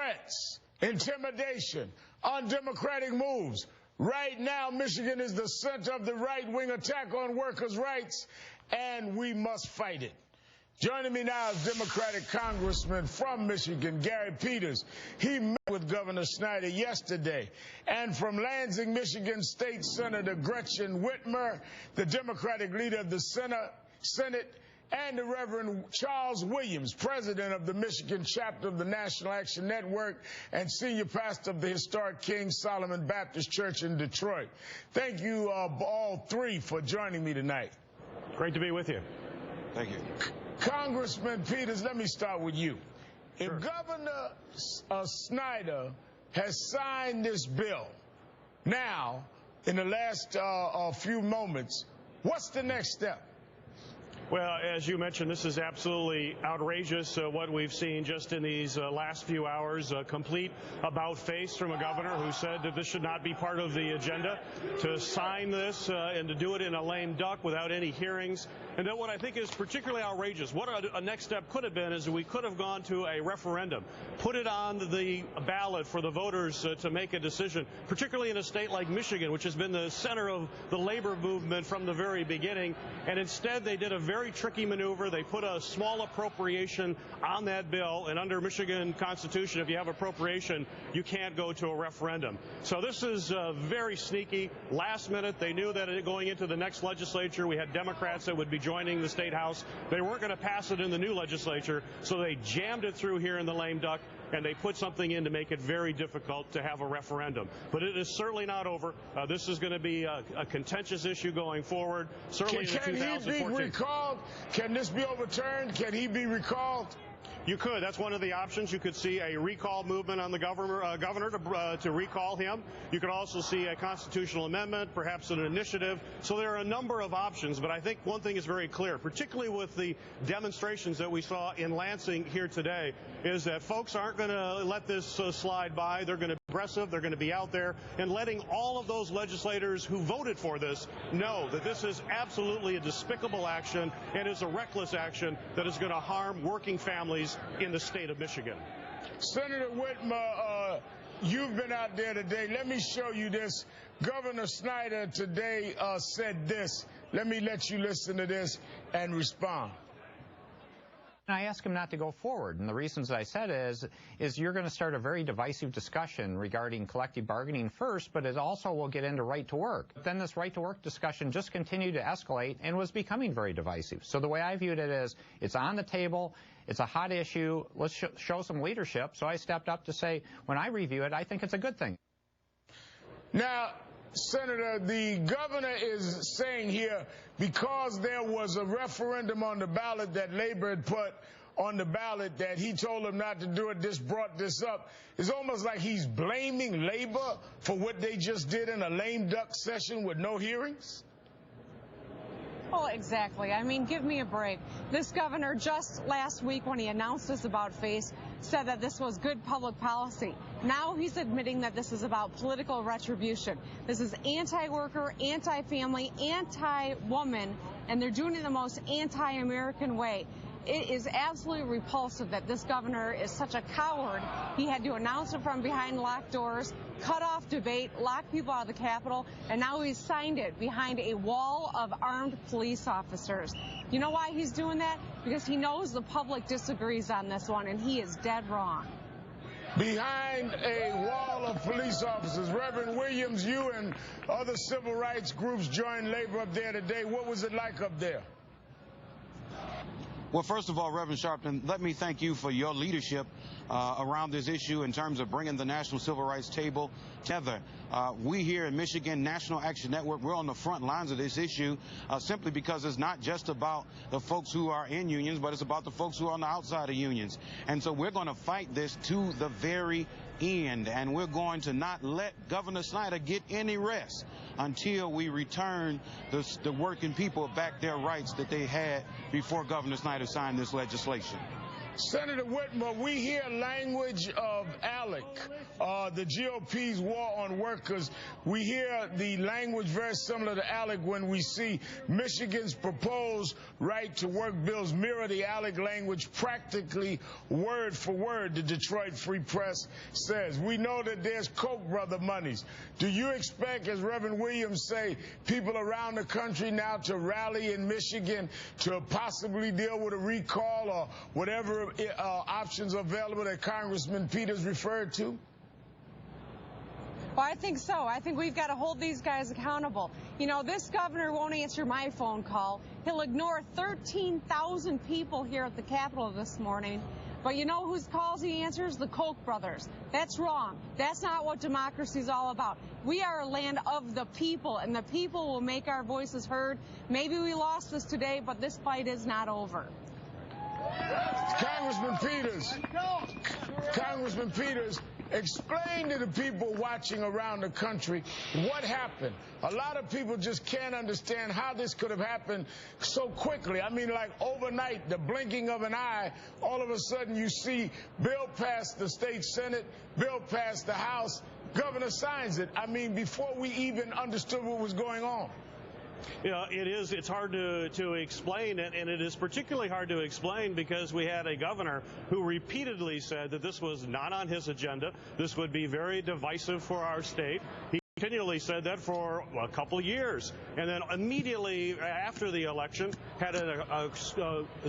threats, intimidation, undemocratic moves. Right now, Michigan is the center of the right-wing attack on workers' rights, and we must fight it. Joining me now is Democratic Congressman from Michigan, Gary Peters. He met with Governor Snyder yesterday. And from Lansing, Michigan, State Senator Gretchen Whitmer, the Democratic leader of the Senate, and the Reverend Charles Williams, president of the Michigan chapter of the National Action Network and senior pastor of the historic King Solomon Baptist Church in Detroit. Thank you all three for joining me tonight. Great to be with you. Thank you. Congressman Peters, let me start with you. Sure. If Governor Snyder has signed this bill now, in the last few moments, what's the next step? Well, as you mentioned, this is absolutely outrageous, what we've seen just in these last few hours. A complete about-face from a governor who said that this should not be part of the agenda, to sign this and to do it in a lame duck without any hearings. And then what I think is particularly outrageous, what a next step could have been, is we could have gone to a referendum, put it on the ballot for the voters to make a decision, particularly in a state like Michigan, which has been the center of the labor movement from the very beginning. And instead, they did a very tricky maneuver. They put a small appropriation on that bill, and under Michigan Constitution, if you have appropriation, you can't go to a referendum. So this is very sneaky. Last minute, they knew that going into the next legislature, we had Democrats that would be joining the State House. They weren't going to pass it in the new legislature, so they jammed it through here in the lame duck, and they put something in to make it very difficult to have a referendum. But it is certainly not over. This is going to be a contentious issue going forward, certainly in 2014. Can he be recalled? Can this be overturned? Can he be recalled? You could. That's one of the options. You could see a recall movement on the governor to recall him. You could also see a constitutional amendment, perhaps an initiative. So there are a number of options, but I think one thing is very clear, particularly with the demonstrations that we saw in Lansing here today, is that folks aren't going to let this slide by. They're going to be aggressive. They're going to be out there and letting all of those legislators who voted for this know that this is absolutely a despicable action and is a reckless action that is going to harm working families in the state of Michigan. Senator Whitmer, you've been out there today. Let me show you this. Governor Snyder today said this. Let me let you listen to this and respond. I asked him not to go forward, and the reasons I said is you're going to start a very divisive discussion regarding collective bargaining first, but it also will get into right to work. Then this right to work discussion just continued to escalate and was becoming very divisive. So the way I viewed it is, it's on the table, it's a hot issue, let's show some leadership. So I stepped up to say, when I review it, I think it's a good thing. Now, Senator, the governor is saying here, because there was a referendum on the ballot that Labor had put on the ballot, that he told them not to do it, this brought this up. It's almost like he's blaming Labor for what they just did in a lame duck session with no hearings. Oh, exactly. I mean, give me a break. This governor just last week, when he announced this about face, said that this was good public policy. Now he's admitting that this is about political retribution. This is anti-worker, anti-family, anti-woman, and they're doing it in the most anti-American way. It is absolutely repulsive that this governor is such a coward. He had to announce it from behind locked doors, cut off debate, lock people out of the Capitol, and now he's signed it behind a wall of armed police officers. You know why he's doing that? Because he knows the public disagrees on this one, and he is dead wrong. Behind a wall of police officers. Reverend Williams, you and other civil rights groups joined Labor up there today. What was it like up there? Well, first of all, Reverend Sharpton, let me thank you for your leadership around this issue in terms of bringing the National Civil Rights Table together. We here in Michigan, National Action Network, we're on the front lines of this issue simply because it's not just about the folks who are in unions, but it's about the folks who are on the outside of unions. And so we're going to fight this to the very end, and we're going to not let Governor Snyder get any rest until we return the working people back their rights that they had before Governor Snyder signed this legislation. Senator Whitmer, we hear language of allies. ALEC, the GOP's war on workers. We hear the language very similar to ALEC when we see Michigan's proposed right-to-work bills mirror the ALEC language practically word for word, the Detroit Free Press says. We know that there's Koch brother monies. Do you expect, as Reverend Williams say, people around the country now to rally in Michigan to possibly deal with a recall or whatever options available that Congressman Peters referred to? Well, I think so. I think we've got to hold these guys accountable. You know, this governor won't answer my phone call. He'll ignore 13,000 people here at the Capitol this morning. But you know whose calls he answers? The Koch brothers. That's wrong. That's not what democracy is all about. We are a land of the people, and the people will make our voices heard. Maybe we lost this today, but this fight is not over. Congressman Peters, explain to the people watching around the country what happened. A lot of people just can't understand how this could have happened so quickly. I mean, like overnight, the blinking of an eye, all of a sudden you see bill pass the state Senate, bill pass the House, governor signs it. I mean, before we even understood what was going on. Yeah, it's hard to explain, and it is particularly hard to explain because we had a governor who repeatedly said that this was not on his agenda. This would be very divisive for our state. He continually said that for a couple years, and then immediately after the election had a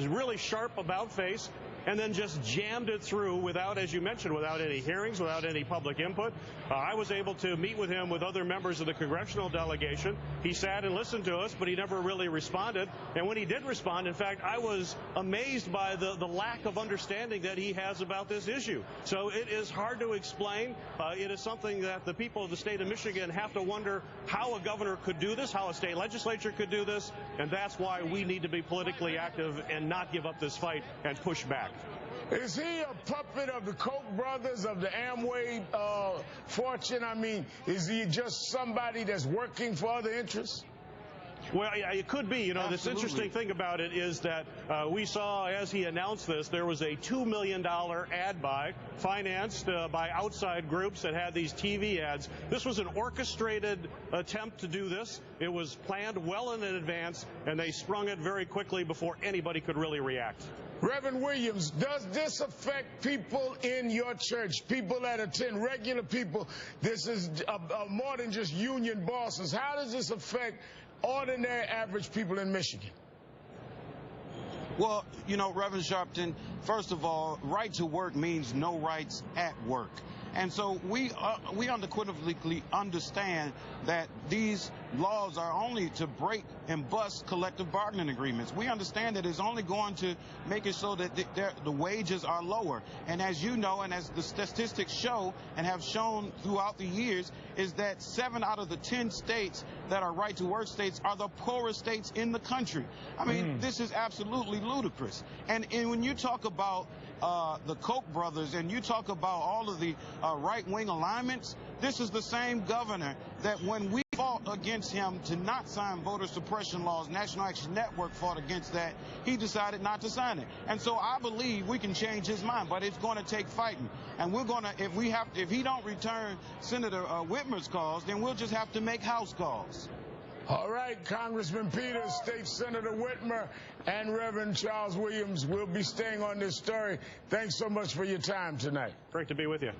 really sharp about face, and then just jammed it through without, as you mentioned, without any hearings, without any public input. I was able to meet with him with other members of the congressional delegation. He sat and listened to us, but he never really responded. And when he did respond, in fact, I was amazed by the lack of understanding that he has about this issue. So it is hard to explain. It is something that the people of the state of Michigan have to wonder how a governor could do this, how a state legislature could do this, and that's why we need to be politically active and not give up this fight and push back. Is he a puppet of the Koch brothers, of the Amway fortune? I mean, is he just somebody that's working for other interests? Well, yeah, it could be. You know, This interesting thing about it is that we saw, as he announced this, there was a $2 million ad buy financed by outside groups that had these TV ads. This was an orchestrated attempt to do this. It was planned well in advance, and they sprung it very quickly before anybody could really react. Reverend Williams, does this affect people in your church, people that attend, regular people? This is more than just union bosses. How does this affect ordinary, average people in Michigan? Well, you know, Reverend Sharpton, first of all, right to work means no rights at work. And so we unequivocally understand that these laws are only to break and bust collective bargaining agreements. We understand that it's only going to make it so that the wages are lower. And as you know, and as the statistics show and have shown throughout the years, is that 7 out of the 10 states that are right-to-work states are the poorest states in the country. I mean, this is absolutely ludicrous. And when you talk about the Koch brothers and you talk about all of the right-wing alignments, this is the same governor that when we fought against him to not sign voter suppression laws, National Action Network fought against that, he decided not to sign it. And so I believe we can change his mind, but it's going to take fighting. And we're going to, if he don't return Senator Whitmer's calls, then we'll just have to make House calls. All right, Congressman Peters, State Senator Whitmer, and Reverend Charles Williams will be staying on this story. Thanks so much for your time tonight. Great to be with you.